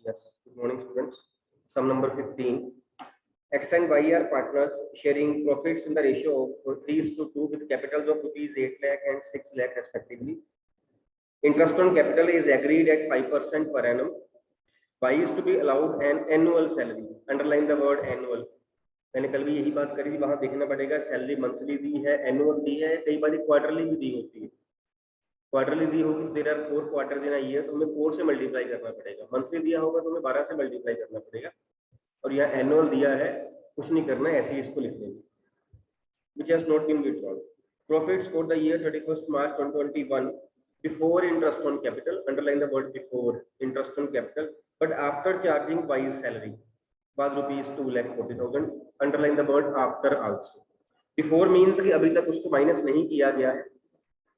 Yes, good morning students. Sum number 15. X and Y are partners sharing profits in the ratio of 3:2 with capitals of rupees 8 lakh and 6 lakh respectively. Interest on capital is agreed at 5% per annum. Y is to be allowed an annual salary. Underline the word annual. मैंने कल भी यही बात करी थी, वहां देखना पड़ेगा सैलरी मंथली दी है, एनुअल दी है, कई बार क्वार्टरली भी दी होती है। क्वार्टरली दी होगी, there are 4 quarter in a year, तो हमें 4 से मल्टीप्लाई करना पड़ेगा। मंथली दिया होगा तो हमें 12 से मल्टीप्लाई करना पड़ेगा। और यहाँ एनुअल दिया है, कुछ नहीं करना है, ऐसे ही इसको लिख देंगे। which has not been withdrawn. Profits for the year 31st March 2021 before interest on capital, underline the word before interest on capital, but after charging Y's salary was rupees 2,40,000, underline the word after also. Before means कि अभी तक उसको minus नहीं किया गया है,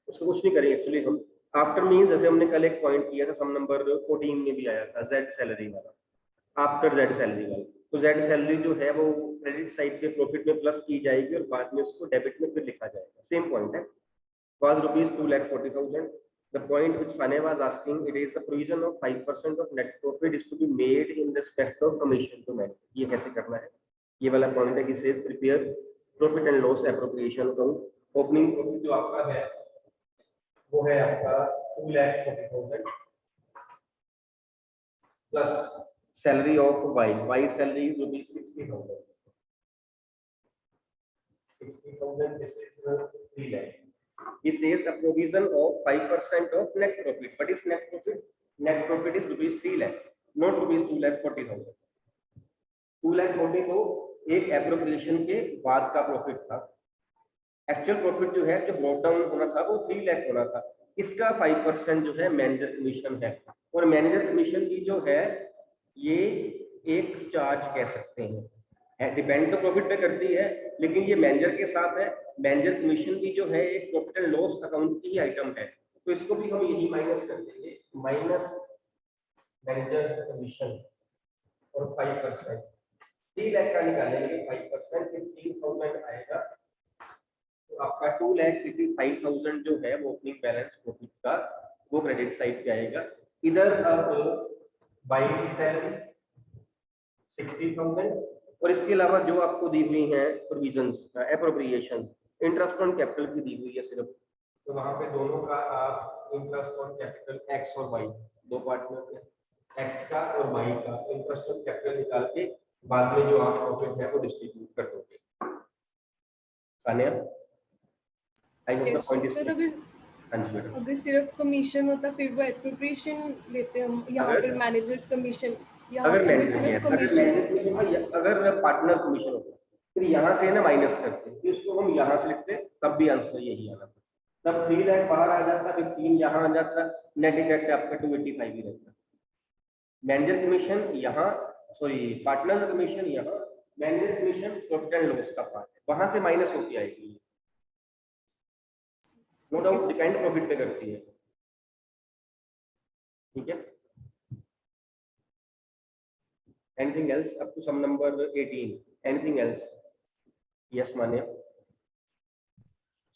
उसको कुछ नहीं करें एक्चुअली हम। आफ्टर मीन्स जैसे हमने कल एक पॉइंट किया था, सम नंबर 14 में भी आया था, जेड सैलरी वाला, आफ्टर जेड सैलरी वाला। तो जेड सैलरी जो है वो क्रेडिट साइड के प्रॉफिट में प्लस की जाएगी और बाद में उसको डेबिट में फिर लिखा जाएगा। सेम पॉइंट है। was rupees 2,40,000. The point which Sane was asking, it is the provision of 5% of net profit is to be made in respect of commission to manager. ये कैसे करना है? ये वाला पॉइंट है कि से prepare profit and loss appropriation account. Opening profit जो आपका है वो है आपका 2,40,000 plus salary of Y salary rupees 60,000। 60,000 this is 3 lakh. He says a provision of 5% of net profit. What is net profit? Net profit is rupees 3 lakh, not rupees 2,40,000. 2,40,000 तो एक appropriation के बाद का प्रॉफिट था। एक्चुअल प्रॉफिट जो है, जो brought down होना था वो 3 लाख होना था। इसका 5% जो है मैनेजर कमीशन है, और मैनेजर कमीशन की जो है ये एक चार्ज कह सकते हैं, डिपेंड तो प्रॉफिट पे करती है, लेकिन ये मैनेजर के साथ है। मैनेजर कमीशन की जो है एक प्रॉफिट एंड लॉस अकाउंट की ही आइटम है, तो इसको भी हम यही माइनस कर देंगे, माइनस मैनेजर कमीशन और 5%। 3 लाख का निकालेंगे 5%, 15,000 आएगा, तो आपका 2,85,000 जो है वो ओपनिंग बैलेंस प्रॉफिट का वो क्रेडिट साइड पे आएगा। इधर अब बाई सैलरी 60,000 और इसके अलावा जो आपको दी हुई है provisions appropriation, interest on capital की दी हुई है सिर्फ, तो वहां पे दोनों का आप इंटरेस्ट ऑन कैपिटल एक्स और वाई दो पार्ट में होते हैं, एक्स का और वाई का इंटरेस्ट ऑन कैपिटल निकाल के बाद में जो आप प्रॉफिट है वो डिस्ट्रीब्यूट कर दोगे। सानिया आई hope the point is clear. अगर सिर्फ कमीशन होता फिर वो एप्रोप्रिएशन लेते हम, यहाँ पर मैनेजर्स कमीशन, अगर पार्टनर कमीशन होता फिर यहाँ से ना माइनस करते, फिर उसको हम यहाँ से लिखते, तब भी आंसर यही आना था। तब 3 लाख बाहर आ जाता, फिर 3 यहाँ आ जाता, नेट इफेक्ट आपका 285 ही रहता। मैनेजर कमीशन यहाँ, सॉरी पार्टनर कमीशन यहाँ, manager commission profit and loss का पार्ट है, वहां से माइनस होती आएगी। नो डाउट डिपेंड प्रॉफिट पे करती है, ठीक है। Anything else up to sum number 18? Anything else? Yes, Manya.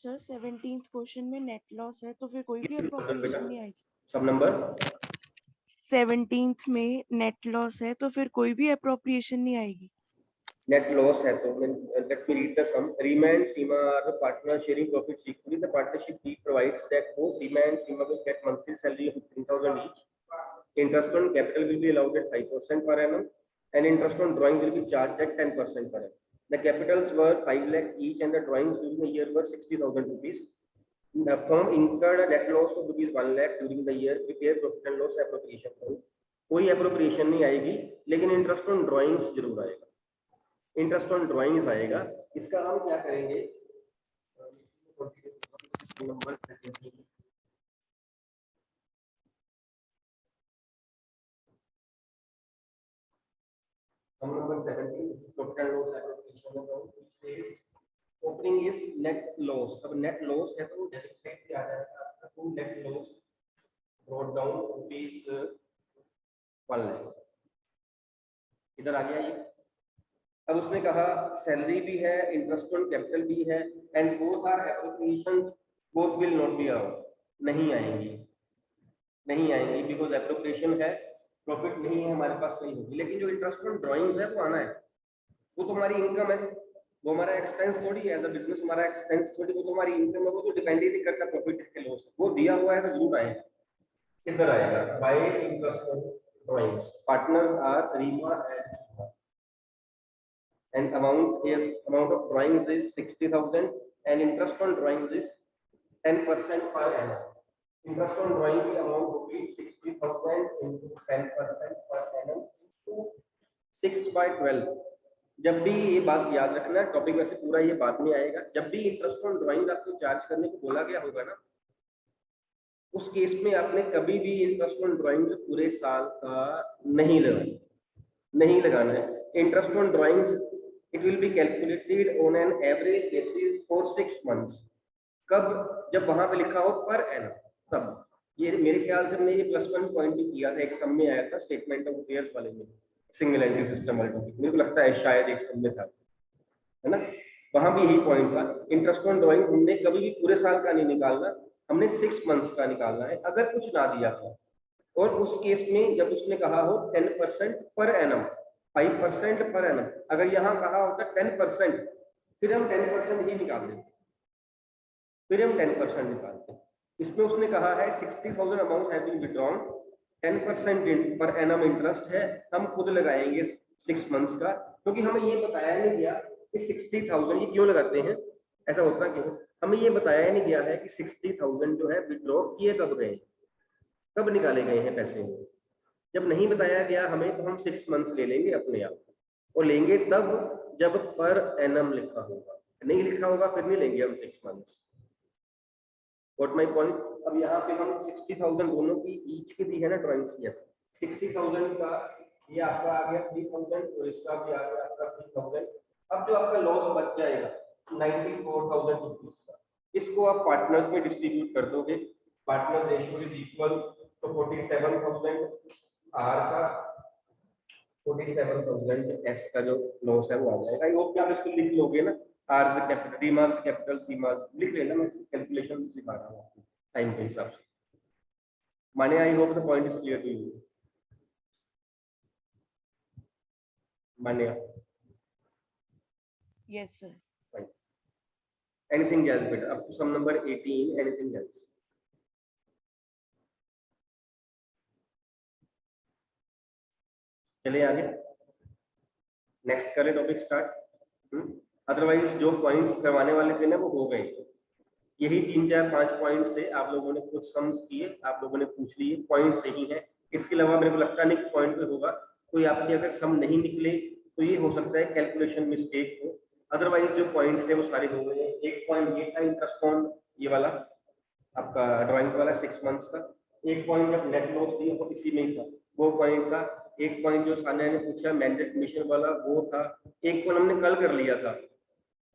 Sir 17th question में नेट लॉस है तो फिर कोई भी एप्रोप्रिएशन नहीं आएगी। सम नंबर 17th में नेट लॉस है तो फिर कोई भी एप्रोप्रिएशन नहीं आएगी। नेट लॉस है तो let me read the sum. Rima and Seema are the partners sharing profits equally. The partnership deed provides that both Rima and Seema will get monthly salary of 15,000 each. Interest on capital will be allowed at 5% per annum, and interest on drawing will be charged at 10% per annum. The capitals were 5 lakh each, and the drawings during the year were 60,000 rupees. The firm incurred a net loss of rupees 1 lakh during the year. Prepare profit and loss appropriation account. कोई appropriation नहीं आएगी, लेकिन interest on drawings जरूर आएगा। Interest on drawings आएगा, इसका हम क्या करेंगे, number 17 profit and loss appropriation account, which says opening is net loss। अब net loss है तो डेबिट साइड पे आ जाएगा आपका, तो net loss brought down rupees 1 lakh, इधर आ गया ये। अब उसने कहा सैलरी भी है, इंटरेस्ट ऑन कैपिटल भी है, and both are appropriations, both will not be out, नहीं आएंगी बिकॉज एप्रोप्रिएशन है प्रॉफिट नहीं है हमारे पास नहीं होगी, लेकिन जो इंटरेस्ट ऑन ड्राइंग्स है वो आना है, वो तो हमारी इनकम है, वो हमारा एक्सपेंस थोड़ी है, एज अ बिजनेस हमारा एक्सपेंस थोड़ी, वो तो हमारी इनकम है, वो तो डिपेंड ही नहीं करता प्रॉफिट के लॉस, वो दिया हुआ है तो जरूर आएगा। किधर आएगा? By interest on drawings, partners are Reema and amount of drawings is 60,000 and interest on drawings is 10% per annum. Interest on drawing की amount होगी 60,000 into 10% per annum into 6/12। जब भी ये बात याद रखना, टॉपिक वैसे पूरा ये बात नहीं आएगा, जब भी इंटरेस्ट ऑन ड्राइंग आपको चार्ज करने को बोला गया होगा ना, उस केस में आपने कभी भी इंटरेस्ट ऑन ड्राइंग पूरे साल का नहीं लगाना है। Interest on drawings it will be calculated on an average basis for 6 months। कब? जब वहां पे लिखा हो पर एनम, तब। ये मेरे ख्याल से हमने ये +1 पॉइंट भी किया था, एक सम में आया था स्टेटमेंट ऑफ अफेयर्स वाले में, सिंगल एंट्री सिस्टम वाले टॉपिक, मेरे को लगता है शायद एक सम में था, है ना, वहां भी यही पॉइंट था। इंटरेस्ट ऑन ड्राइंग हमने कभी भी पूरे साल का नहीं निकालना, हमने 6 मंथ्स का निकालना है, अगर कुछ ना दिया था। और उस केस में जब उसने कहा हो 10% पर एनम, 5% पर एनम, अगर यहाँ कहा होता 10%, फिर हम 10% ही निकाल देते, फिर हम 10% निकालते। इसमें उसने कहा है 60,000 amount have been withdrawn, 10% per annum interest है, हम खुद लगाएंगे 6 मंथ्स का, क्योंकि हमें ये बताया नहीं गया कि 60,000 ये क्यों लगाते हैं, ऐसा होता क्यों, हमें ये बताया नहीं गया है कि 60,000 जो है विथड्रॉ किए कब गए, कब निकाले गए हैं पैसे। जब नहीं बताया गया हमें तो हम 6 मंथ्स ले लेंगे अपने आप, और लेंगे तब जब पर एनम लिखा होगा, नहीं लिखा होगा फिर नहीं लेंगे हम 6 मंथ्स। What my point? अब यहाँ पे हम 60,000 दोनों की ईच की दी है ना ड्राइंग्स की, 60,000 का ये आपका आ गया 3,000 और इसका भी आ गया आपका 3,000। अब जो आपका लॉस बच जाएगा 94,000 रुपीज का, इसको आप पार्टनर्स में डिस्ट्रीब्यूट कर दोगे, पार्टनर रेशियो इज इक्वल तो 47,000 आर का, 47,000 एस का जो लॉस है वो आ जाएगा। आई होप कि आप इसको लिख लोगे ना, are the capital, D marks capital, C marks लिख लेना, मैं कैलकुलेशन सिखा रहा हूँ आपको टाइम के हिसाब से। माने I hope the point is clear to you. माने यस सर। एनीथिंग एल्स बेटा, up to some number 18, anything else? चलिए आगे नेक्स्ट करें टॉपिक स्टार्ट। अदरवाइज जो पॉइंट्स करवाने वाले थे ना वो हो गए, यही 3, 4, 5 पॉइंट्स थे, आप लोगों ने कुछ सम्स किए, आप लोगों ने पूछ लिए, पॉइंट सही है। इसके अलावा मेरे को लगता नहीं कि पॉइंट पे होगा कोई आपके, अगर सम नहीं निकले तो ये हो सकता है कैलकुलेशन मिस्टेक हो, अदरवाइज जो पॉइंट्स थे वो सारे हो गए। एक पॉइंट ये था इंटरेस्ट ऑन, ये वाला आपका ड्राइंग वाला 6 मंथ्स का, एक पॉइंट जब नेट लॉस थी वो इसी में ही था, वो पॉइंट था। एक पॉइंट जो सानिया ने पूछा मैंडेट कमीशन वाला वो था। एक पॉइंट हमने कल कर लिया था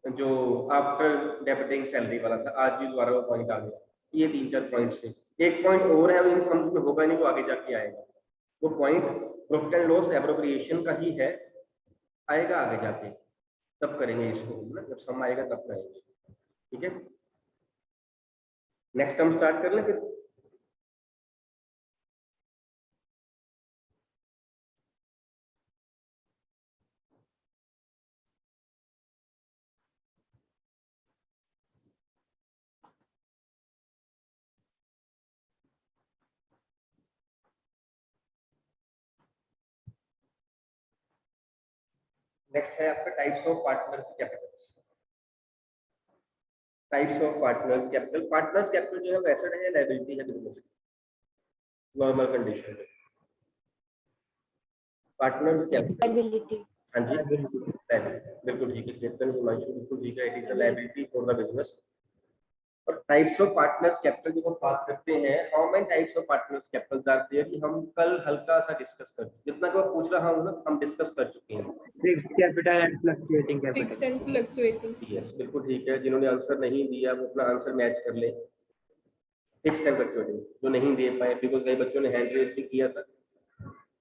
जो आफ्टर डेबिटिंग सैलरी वाला था, आज भी दोबारा वो पॉइंट आ गया। ये 3, 4 पॉइंट्स थे। एक पॉइंट और है, इन समझ में होगा नहीं तो आगे जाके आएगा, वो point profit and loss appropriation का ही है, आएगा आगे जाके, तब करेंगे इसको ना, जब सम आएगा तब करेंगे, ठीक है। नेक्स्ट हम स्टार्ट कर लें फिर। नेक्स्ट है आपका types of partners Capitals. Types of partners capital. Partners capital जो है वो एसेट है या लायबिलिटी है बिजनेस की, नॉर्मल कंडीशन में? Partners capital, liability. हाँ जी बिल्कुल ठीक है, चेतन हिमांशु बिल्कुल ठीक है, it is a liability for the business. और टाइप्स ऑफ पार्टनर्स कैपिटल की हम बात करते हैं, how many types of partners capital are there, कि हम कल हल्का सा डिस्कस कर, जितना कि मैं पूछ रहा हूँ ना हम डिस्कस कर चुके हैं। Fixed capital and fluctuating fixed capital. And fluctuating. Yes बिल्कुल ठीक है, जिन्होंने आंसर नहीं दिया वो अपना आंसर मैच कर ले। फिक्स्ड एंड फ्लक्चुएटिंग जो नहीं दे पाए, बिकॉज कई बच्चों ने हैंड रेज भी किया था,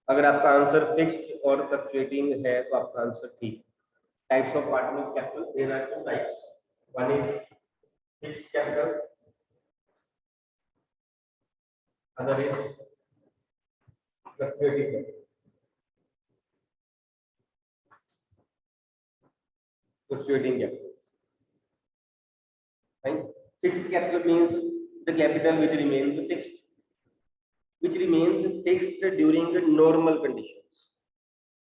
अगर आपका आंसर फिक्स्ड और फ्लक्चुएटिंग है तो आपका आंसर ठीक। Types of partners capital, there are 2 types, one is fixed capital, other is fluctuating capital, fluctuating capital, right? Fixed capital means the capital which remains fixed during the normal conditions.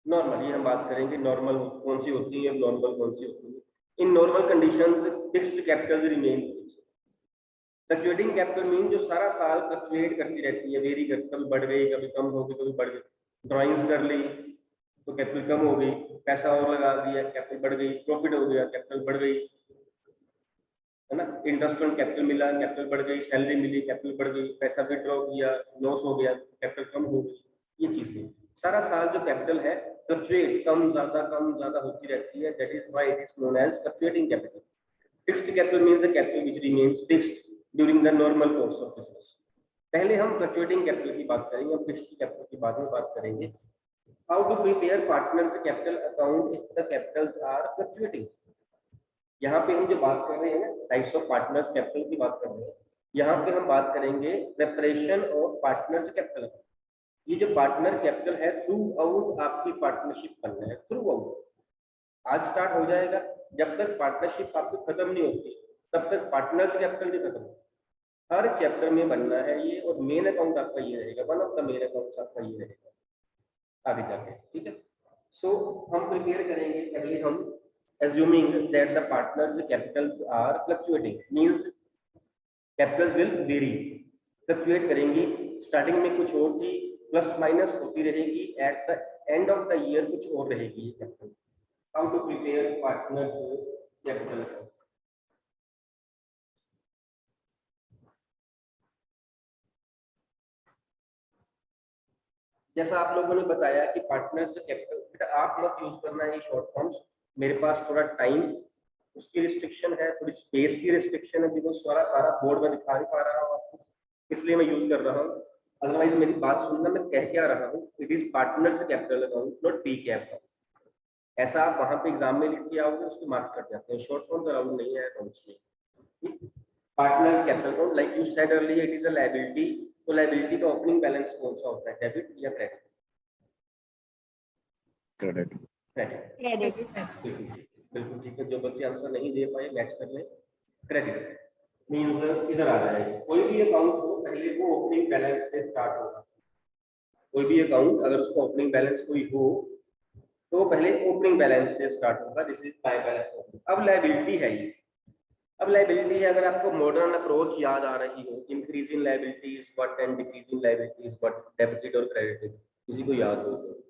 Normally हम बात करेंगे normal कौन सी होती है, normal कौन सी होती है। In normal conditions fixed capital remain fixed. Fluctuating capital mean जो सारा साल फ्लक्चुएट करती रहती है, वेरी करती, कभी बढ़ गई, कभी कम हो गई, कभी बढ़ गई। ड्राइंग्स कर ली तो कैपिटल कम हो गई, पैसा और लगा दिया कैपिटल बढ़ गई, प्रॉफिट हो गया कैपिटल बढ़ गई, है ना। इंटरेस्ट ऑन कैपिटल मिला कैपिटल बढ़ गई, सैलरी मिली कैपिटल बढ़ गई, पैसा विड्रॉ किया लॉस हो गया कैपिटल कम हो गई। ये चीजें सारा साल जो कैपिटल है फ्लक्चुएट कम ज्यादा होती रहती है, that is why it is known as fluctuating capital. Fixed capital means the capital which remains fixed during the normal course of business. पहले हम फ्लक्चुएटिंग कैपिटल की बात करेंगे, हम फिक्स्ड कैपिटल की बाद में बात करेंगे। How to prepare partners capital account if the capitals are fluctuating. यहाँ पे हम जो बात कर रहे हैं टाइप्स ऑफ पार्टनर्स कैपिटल की बात कर रहे हैं, यहाँ पे हम बात करेंगे प्रिपरेशन ऑफ पार्टनर्स कैपिटल। ये जो पार्टनर कैपिटल है थ्रू आउट आपकी पार्टनरशिप करना है, थ्रू आउट। आज स्टार्ट हो जाएगा, जब तक पार्टनरशिप आपकी खत्म नहीं होती तब तक पार्टनर्स कैपिटल नहीं खत्म होता। हर चैप्टर में बनना है ये, और मेन अकाउंट आपका ये रहेगा, one of the main account आपका ये रहेगा आगे जाके, ठीक है। सो हम प्रिपेयर करेंगे, पहले हम assuming that the partners capitals are fluctuating means capitals will vary, fluctuate करेंगी। स्टार्टिंग में कुछ और थी, प्लस माइनस होती रहेगी, at the end of the year कुछ और रहेगी capital. How to prepare partners capital. जैसा आप लोगों ने बताया कि पार्टनर्स कैपिटल, बेटा आप मत यूज करना है शॉर्ट फॉर्म्स, मेरे पास थोड़ा टाइम उसकी रिस्ट्रिक्शन है, थोड़ी स्पेस की रिस्ट्रिक्शन है, बिकॉज सारा बोर्ड में दिखा नहीं पा रहा हूँ आपको, इसलिए मैं यूज कर रहा हूँ। अदरवाइज मेरी बात सुनना, मैं कह क्या रहा हूँ, it is partners capital account not P cap. ऐसा आप वहां पे एग्जाम में लिख के आओगे उसके मार्क्स कट जाते हैं, शॉर्ट फॉर्म अलाउड नहीं है अकाउंट्स में। Partner capital account like you said earlier it is a liability, तो लायबिलिटी का ओपनिंग बैलेंस कौन सा होता है, डेबिट या क्रेडिट? क्रेडिट। क्रेडिट, बिल्कुल ठीक है। जो बच्चे आंसर नहीं दे पाए मैच कर ले। क्रेडिट मींस इधर आ जाएगा, कोई भी अकाउंट हो पहले वो ओपनिंग बैलेंस से स्टार्ट होगा। कोई भी अकाउंट अगर उसका ओपनिंग बैलेंस कोई हो तो पहले ओपनिंग बैलेंस से स्टार्ट होगा, दिस इज बाय बैलेंस। अब लायबिलिटी है ये, अब लायबिलिटी है, अगर आपको मॉडर्न अप्रोच याद आ रही हो, increase in liabilities what and decrease in liabilities what, debited और क्रेडिटेड, किसी को याद हो तो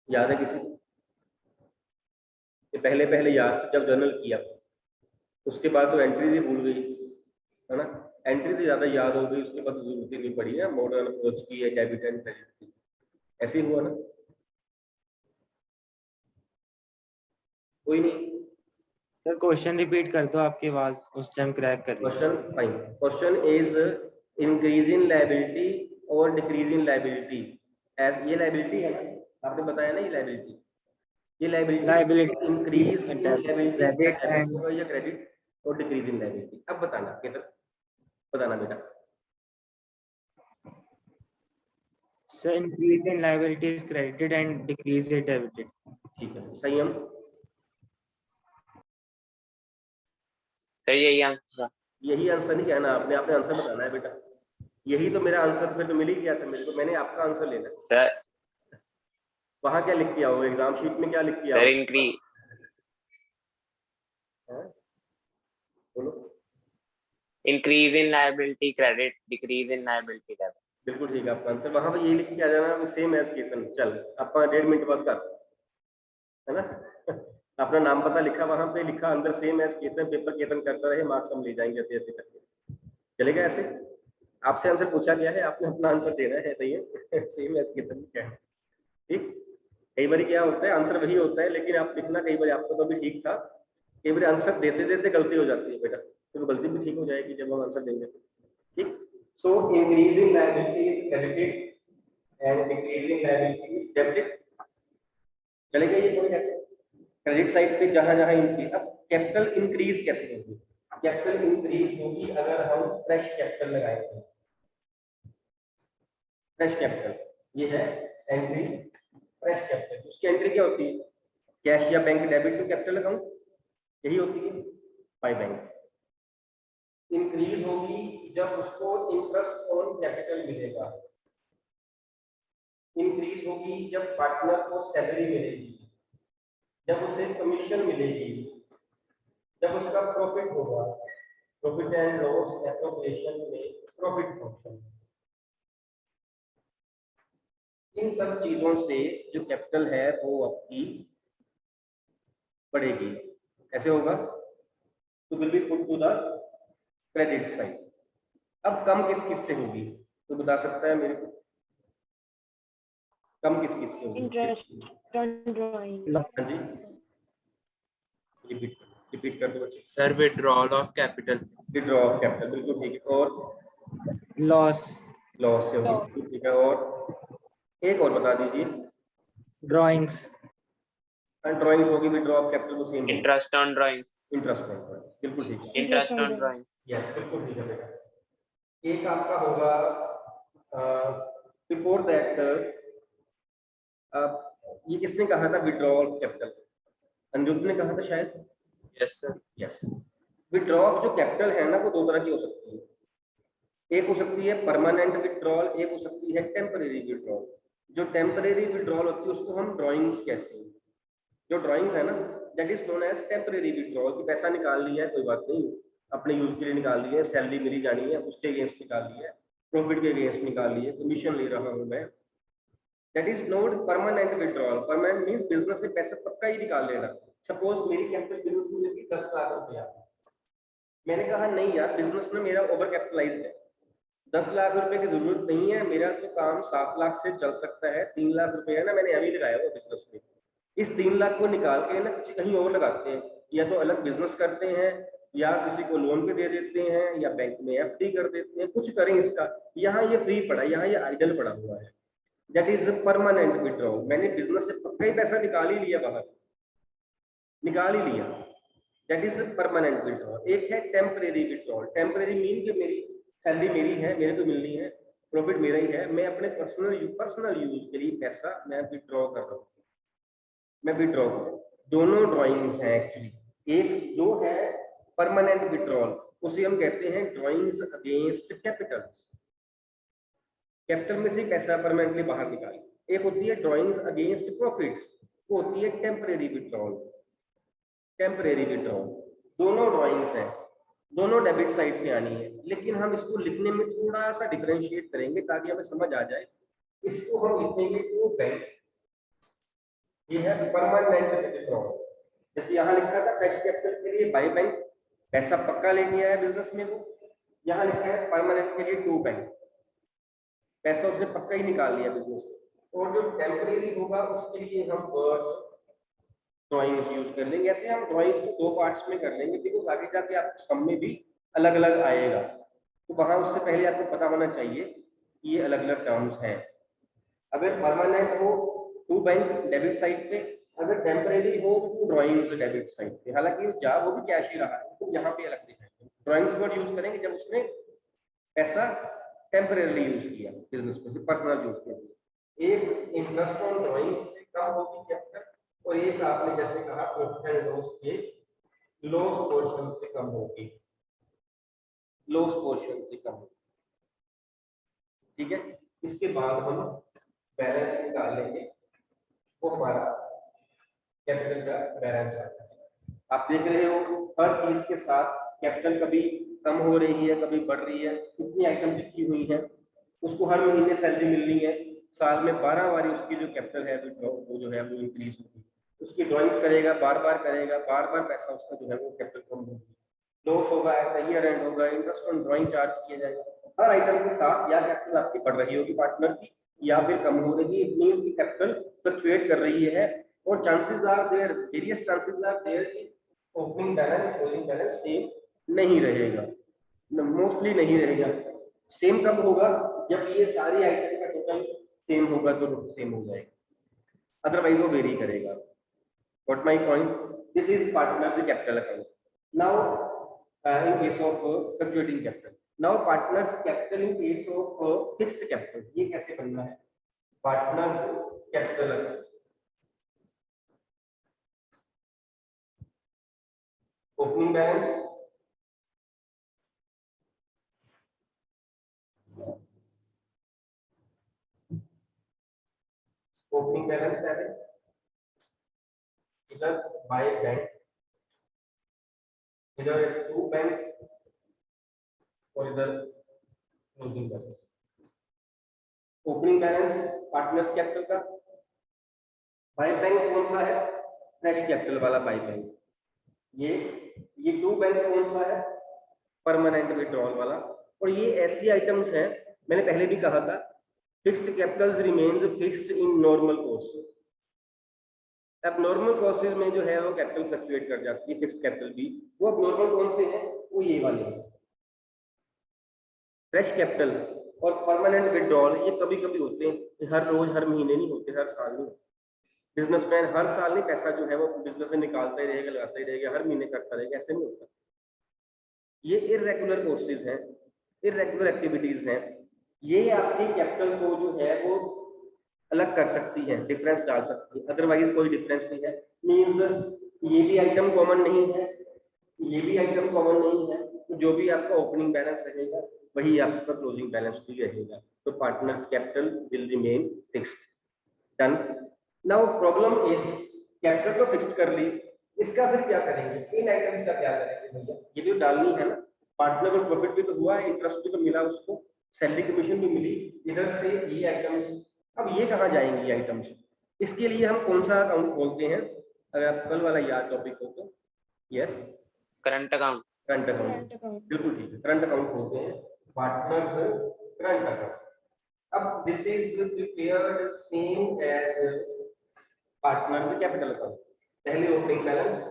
याद है किसी को? ये पहले याद जब जर्नल किया, उसके बाद तो एंट्री भी भूल गई, है ना। एंट्री से ज्यादा याद हो गई, उसके बाद जरूरत ही नहीं पड़ी है मॉडर्न अप्रोच की है, डेबिट एंड क्रेडिट की। ऐसे ही हुआ ना, कोई नहीं। सर क्वेश्चन रिपीट कर दो, आपकी आवाज उस टाइम क्रैक कर रही है। Question fine, question is increase in liability और डिक्रीज इन लायबिलिटी। ये लायबिलिटी है ना, आपने बताया ना, ये लायबिलिटी, ये लायबिलिटी इंक्रीज इन लायबिलिटी या क्रेडिट और डिक्रीज इन लायबिलिटी। अब बताना किधर, बताना बेटा। Sir increase in liability is credited and decrease is debited. ठीक है, सही हम सही है, यही आंसर नहीं कहना आपने, आपने आंसर बताना है बेटा। यही तो मेरा आंसर फिर तो मिल ही गया था मेरे को, मैंने आपका आंसर लेना सर। वहां क्या लिख के आओ, एग्जाम शीट में क्या लिख के आओ? सर इंक्रीज, बोलो। Increase in liability credit, decrease in liability debit. बिल्कुल ठीक है आपका आंसर, वहां पे यही लिख के आ जाना, सेम एज केतन। चल आपका 1.5 मिनट बाद कर, है ना। अपना नाम पता लिखा वहां पे, लिखा अंदर same as Ketan, paper Ketan करता रहे, मार्क्स हम ले जाएंगे ऐसे ऐसे करके, चलेगा ऐसे। आपसे आंसर पूछा गया है, आपने अपना आंसर देना है, सही है। सेम एज केतन क्या है, ठीक। कई बार क्या होता है आंसर वही होता है, लेकिन आप लिखना, कई बार आपको तो भी ठीक था, कई बार आंसर देते देते गलती हो जाती है बेटा, तो गलती भी ठीक हो जाएगी जब हम आंसर देंगे, ठीक। सो increasing liability is credited and decreasing liability is debited, चलेगा ये कोई ऐसे। क्रेडिट साइड पे जहां जहां इंक्रीज, अब कैपिटल इंक्रीज कैसे होगी? कैपिटल इंक्रीज होगी अगर हम फ्रेश कैपिटल लगाएंगे, फ्रेश कैपिटल, ये है एंट्री फ्रेश कैपिटल। उसकी एंट्री क्या होती है? कैश या bank debit to capital account, यही होती है बाय बैंक। इंक्रीज होगी जब उसको इंटरेस्ट ऑन कैपिटल मिलेगा। इंक्रीज होगी जब पार्टनर को सैलरी मिलेगी, जब उसे कमीशन मिलेगी, जब उसका प्रॉफिट होगा, प्रॉफिट एंड लॉस एप्रोप्रिएशन में प्रॉफिट फंक्शन। इन सब चीजों से जो कैपिटल है वो आपकी बढ़ेगी। ऐसे होगा तो will be put to the credit side. अब कम किस किस से होगी तो बता सकता है मेरे को? कम किस किस से होगी? Interest on drawing. हाँ जी, रिपीट कर दो बच्चे। Sir withdrawal of capital. Withdraw of capital, बिल्कुल ठीक है। और लॉस, लॉस से होगी, ठीक है। और एक और बता दीजिए। ड्राइंग्स, ड्राइंग्स होगी, विड्रॉ ऑफ कैपिटल को same interest on drawings, interest on drawing, बिल्कुल ठीक है। Interest on drawings. यस, बिल्कुल ठीक है बेटा। एक आपका होगा बिफोर दैट, ये किसने कहा था विड्रॉल कैपिटल? अनिरुद्ध ने कहा था शायद। Yes sir. यस, विड्रॉ जो कैपिटल है ना वो दो तरह की हो सकती है। एक हो सकती है परमानेंट विड्रॉल, एक हो सकती है टेम्परेरी विड्रॉल। जो टेम्परेरी विड्रॉल होती है उसको हम ड्राइंग्स कहते हैं। जो ड्राइंग्स है ना that is known as temporary withdrawal. कि पैसा निकाल लिया है, कोई बात नहीं, अपने यूज के लिए निकाल लिया है, सैलरी मिली जानी है उसके अगेंस्ट निकाल लिया है, प्रॉफिट के अगेंस्ट निकाल लिया है, कमीशन ले रहा हूँ मैं, that is note permanent withdrawal. Permanent means business से पैसा पक्का ही निकाल लेना। सपोज मेरी कैपिटल बिजनेस में मिली 10 लाख रुपया, मैंने कहा नहीं यार बिजनेस में मेरा ओवर कैपिटलाइज्ड है, 10 लाख रुपए की जरूरत नहीं है, मेरा तो काम 7 लाख से चल सकता है, 3 लाख रुपए है ना मैंने अभी लगाया वो बिजनेस में, इस 3 लाख को निकाल के ना किसी कहीं और लगाते हैं, या तो अलग बिजनेस करते हैं या किसी को लोन पे दे देते हैं या बैंक में एफडी कर देते हैं, कुछ करें इसका। यहाँ ये फ्री पड़ा, यहाँ ये आइडल पड़ा हुआ है, दैट इज परमानेंट विड्रॉल। मैंने बिजनेस से पक्का ही पैसा निकाल ही लिया, बाहर निकाल ही लिया, दैट इज परमानेंट विड्रॉल। एक है टेम्परेरी विड्रॉल। टेम्परेरी मीन कि मेरी सैलरी मेरी है, मेरे को मिलनी है, प्रॉफिट मेरा ही है, मैं अपने पर्सनल यूज के लिए पैसा मैं विड्रॉ कर रहा हूँ, मैं विड्रॉ कर रहा हूँ। दोनों ड्राइंग्स हैं एक्चुअली। एक जो है परमानेंट विड्रॉल उसे हम कहते हैं ड्राइंग्स अगेंस्ट कैपिटल्स, कैपिटल में से पैसा परमानेंटली बाहर निकाली। एक होती है ड्राइंग्स अगेंस्ट प्रॉफिट्स, वो होती है टेम्परेरी विड्रॉल। टेम्परेरी विड्रॉल दोनों ड्राइंग्स हैं, दोनों डेबिट साइड पे आनी है, लेकिन हम इसको लिखने में थोड़ा सा डिफरेंशिएट करेंगे ताकि हमें समझ आ जाए। इसको हम लिखेंगे टू बैंक, ये है परमानेंट विड्रॉल। जैसे यहाँ लिखा था फ्रेश कैपिटल के लिए बाय बैंक, पैसा पक्का लेके आया बिजनेस में वो, यहाँ लिखा है परमानेंट के लिए टू बैंक, पैसा उसने पक्का ही निकाल लिया बिजनेस से। और जो टेम्परेरी होगा उसके लिए हम वर्ड्स ड्राइंग्स यूज कर लेंगे। ऐसे हम ड्राइंग्स को दो पार्ट्स में कर लेंगे, बिकॉज आगे जाके आपको सम में भी अलग अलग आएगा, तो वहां उससे पहले आपको पता होना चाहिए कि ये अलग अलग टर्म्स हैं। अगर परमानेंट हो टू बैंक डेबिट साइड पे, अगर टेम्परेरी हो तो ड्राइंग्स डेबिट साइड पे। हालांकि जा वो भी कैश ही रहा है, तो यहाँ पे अलग दिखाएंगे। ड्राइंग्स वर्ड यूज करेंगे जब उसने पैसा टेम्परेरी यूज किया बिजनेस में से पर्सनल यूज किया। एक इंटरेस्ट ऑन ड्राइंग से कम होगी कैपिटल, और एक आपने जैसे कहा प्रॉफिट एंड लॉस के लॉस पोर्शन से कम होगी, लॉस पोर्शन से कम होगी। ठीक है, इसके बाद हम बैलेंस निकाल लेंगे, वो हमारा कैपिटल का बैलेंस आता है। आप देख रहे हो हर चीज के साथ कैपिटल कभी कम हो रही है कभी बढ़ रही है, कितनी आइटम लिखी हुई है, उसको हर महीने सैलरी मिलनी है, साल में 12 बार उसकी जो कैपिटल है वो जो है वो इंक्रीज होगी, उसकी ड्राइंग्स करेगा, बार बार करेगा, बार बार पैसा उसका जो है वो कैपिटल कम होगी, लॉस होगा, ईयर एंड होगा, इंटरेस्ट ऑन ड्राइंग चार्ज किया जाएगा। हर आइटम के साथ या कैपिटल आपकी बढ़ रही होगी पार्टनर की, या फिर कम हो रही है, मींस की कैपिटल फ्लक्चुएट कर रही है, और chances are there, various chances are there कि opening balance closing balance same नहीं रहेगा, मोस्टली नहीं रहेगा। सेम कब होगा? जब ये सारी आइटम का टोटल सेम होगा तो सेम हो जाएगा, अदरवाइज वो वेरी करेगा। What my point? This is partner the capital account. Now, in case of fluctuating capital, now partners capital in case of fixed capital, ये कैसे बनना है? Partners capital opening balance, opening balance क्या है? इधर by bank, इधर to bank और इधर closing balance. Opening balance partners capital का, बाय बैंक कौन सा है? फ्रेश कैपिटल वाला बाय बैंक। ये टू बैंक कौन सा है? परमानेंट विड्रॉल वाला। और ये ऐसी आइटम्स हैं, मैंने पहले भी कहा था, fixed capital remains fixed in normal course. अब नॉर्मल कोर्सेज में जो है वो कैपिटल फ्लक्चुएट कर जाती है, फिक्स्ड कैपिटल भी। वो अब नॉर्मल कौन से हैं? वो ये वाले हैं, फ्रेश कैपिटल और परमानेंट विड्रॉल। ये कभी कभी होते हैं, हर रोज हर महीने नहीं होते, हर साल नहीं। बिजनेसमैन हर साल नहीं पैसा जो है वो बिजनेस में निकालता ही रहेगा, लगाता ही रहेगा, हर महीने करता रहेगा, ऐसे नहीं होता। ये इर्रेगुलर कोर्सेज हैं, इर्रेगुलर एक्टिविटीज हैं। ये आपकी कैपिटल को जो है वो अलग कर सकती है, डिफरेंस डाल सकती है, अदरवाइज कोई डिफरेंस नहीं है। मीन्स ये भी आइटम कॉमन नहीं है, ये भी आइटम कॉमन नहीं है, तो जो भी आपका ओपनिंग बैलेंस रहेगा वही आपका क्लोजिंग बैलेंस भी रहेगा। तो partners capital will remain fixed. Done. Now problem is, capital को फिक्स्ड कर ली, इसका फिर क्या करेंगे? इन आइटम्स का क्या करेंगे भैया? ये जो डालनी है ना, पार्टनर को प्रॉफिट भी तो हुआ, इंटरेस्ट भी तो मिला उसको, सैलरी कमीशन भी मिली, इधर से ये आइटम्स। अब ये कहाँ जाएंगे ये आइटम्स? इसके लिए हम कौन सा अकाउंट खोलते हैं? अगर आप कल वाला याद टॉपिक हो तो, yes, current account. Current account, current account. बिल्कुल ठीक है, करंट अकाउंट खोलते हैं, पार्टनर्स करंट अकाउंट। अब this is prepared same as partners capital account. पहले ओपनिंग बैलेंस,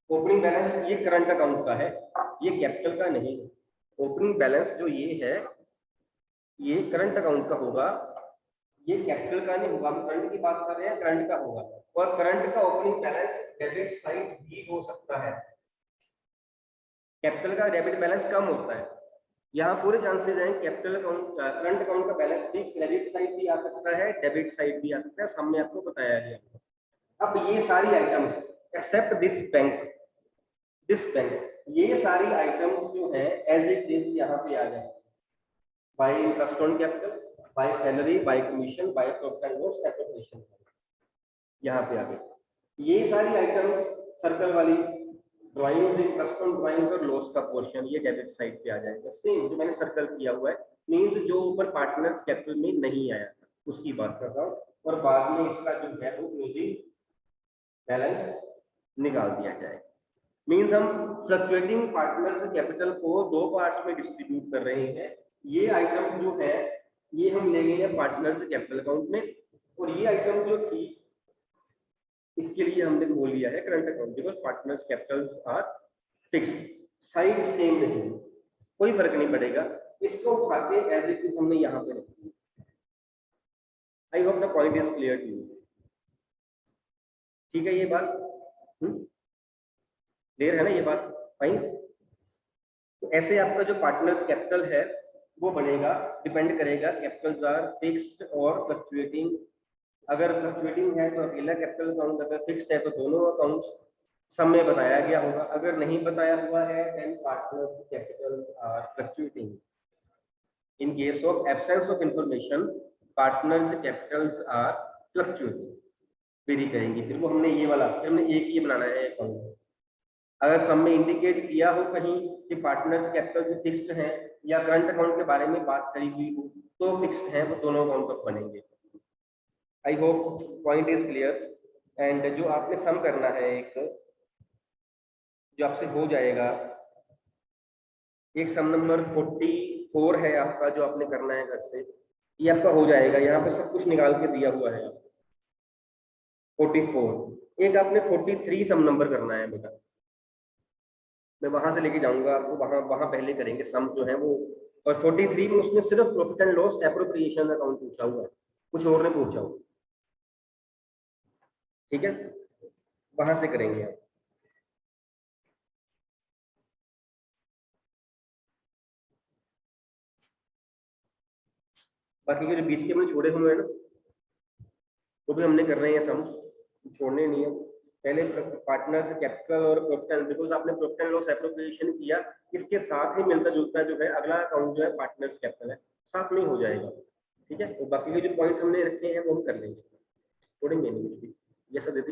ओपनिंग बैलेंस ये करंट अकाउंट का है, ये कैपिटल का नहीं है। ओपनिंग बैलेंस जो ये है ये करंट अकाउंट का होगा, ये कैपिटल का नहीं होगा। हम करंट की बात कर रहे हैं, करंट का होगा। और करंट का ओपनिंग बैलेंस डेबिट साइड भी हो सकता है। कैपिटल का डेबिट बैलेंस कम होता है, यहाँ पूरे चांसेस हैं कैपिटल अकाउंट, करंट अकाउंट का बैलेंस भी क्रेडिट साइड भी आ सकता है, डेबिट साइड भी आ सकता है, सामने आपको बताया गया। अब ये सारी आइटम्स एक्सेप्ट दिस बैंक, ये सारी आइटम्स जो है एज इट इज यहाँ पे आ जाए, bye interest on capital, by salary, bye commission, by profit and loss appropriation, यहाँ पे आ गए ये सारी आइटम्स। सर्कल वाली ड्राइंग, इंटरेस्ट ऑन ड्राइंग और लॉस का पोर्शन ये डेबिट साइड पे आ जाएगा। सेम जो मैंने सर्कल किया हुआ है, मीन्स जो ऊपर पार्टनर्स कैपिटल में नहीं आया था उसकी बात कर रहा हूँ, और बाद में इसका जो है वो क्लोजिंग बैलेंस निकाल दिया जाएगा। मीन्स हम फ्लक्चुएटिंग पार्टनर्स कैपिटल को दो पार्ट्स में डिस्ट्रीब्यूट कर रहे हैं। ये आइटम जो है ये हम ले गए हैं पार्टनर्स कैपिटल अकाउंट में, और ये आइटम जो थी इसके लिए हमने बोल लिया है current account, because partners capitals are fixed, side same नहीं, कोई फर्क नहीं पड़ेगा। इसको उठा के एज इट इज हमने यहाँ पे रख दिया। I hope the point is clear to you. ठीक है ये बात, क्लियर है ना ये बात? फाइन। तो ऐसे आपका जो पार्टनर्स कैपिटल है वो बनेगा, डिपेंड करेगा कैपिटल्स आर फिक्स्ड और फ्लक्चुएटिंग। अगर फ्लक्चुएटिंग है तो अकेला कैपिटल अकाउंट, अगर फिक्स्ड है तो दोनों अकाउंट्स सब में बताया गया होगा। अगर नहीं बताया हुआ है then partners capital are fluctuating. In case of absence of information partners capitals are fluctuating. Vary करेंगे फिर वो हमने ये वाला, हमने एक ही बनाना है अकाउंट। अगर सब में इंडिकेट किया हो कहीं कि पार्टनर्स कैपिटल फिक्स्ड हैं या करंट अकाउंट के बारे में बात करी हुई हो तो फिक्स्ड है, वो दोनों अकाउंट तक बनेंगे। I hope point is clear. And जो आपने सम करना है, एक जो आपसे हो जाएगा, एक सम नंबर 44 है आपका, जो आपने करना है घर से, ये आपका हो जाएगा। यहाँ पे सब कुछ निकाल के दिया हुआ है आपको। 44, एक आपने 43 सम नंबर करना है बेटा, मैं वहां से लेके जाऊंगा आपको, वहां पहले करेंगे सम जो है वो। और 43 में उसने सिर्फ profit and loss appropriation account पूछा हुआ है, कुछ और ने पूछा हुआ। ठीक है, वहां से करेंगे आप। बाकी के जो बीच के हमने छोड़े हुए हैं ना, वो भी हमने कर रहे हैं सम्स, छोड़ने नहीं है। पहले पार्टनर्स कैपिटल और प्रॉफिट एंड, बिकॉज आपने प्रॉफिट एंड लॉस एप्रोप्रिएशन किया, इसके साथ ही मिलता जुलता जो है अगला अकाउंट जो है पार्टनर्स कैपिटल है, साथ में ही हो जाएगा। ठीक है, तो बाकी के जो पॉइंट्स हमने रखे हैं वो हम कर लेंगे, छोड़ेंगे नहीं कुछ भी। जैसा दीदी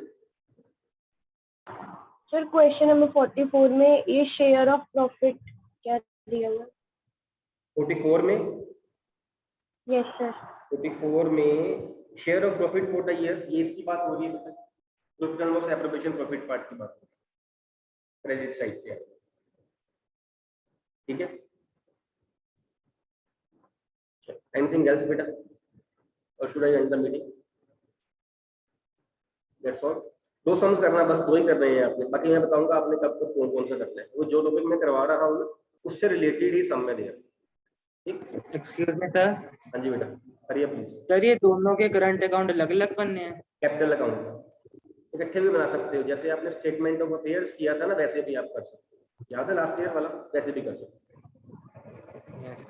सर क्वेश्चन नंबर 44 में ये शेयर ऑफ प्रॉफिट क्या दिया हुआ? 44 में, यस सर। 44 में share of profit for the year, ये इसकी बात हो रही है, profit and loss appropriation profit part की बात हो रही है, क्रेडिट साइड पे। ठीक है, एनीथिंग एल्स बेटा, और should I and the meeting? That's all. 2 sums करना, बस 2 ही कर रहे हैं आपने, बाकी मैं बताऊंगा आपने कब कब कौन कौन सा करना है। वो जो टॉपिक मैं करवा रहा हूँ ना, उससे रिलेटेड ही सम में दिया। ठीक, एक्सक्यूज मी सर। हाँ जी बेटा, करिए प्लीज। सर ये दोनों के करंट अकाउंट अलग अलग बनने हैं? कैपिटल अकाउंट इकट्ठे भी बना सकते हो, जैसे आपने स्टेटमेंट ऑफ अफेयर्स किया था ना, वैसे भी आप कर सकते हो। याद है लास्ट ईयर वाला, वैसे भी कर सकते हो। यस।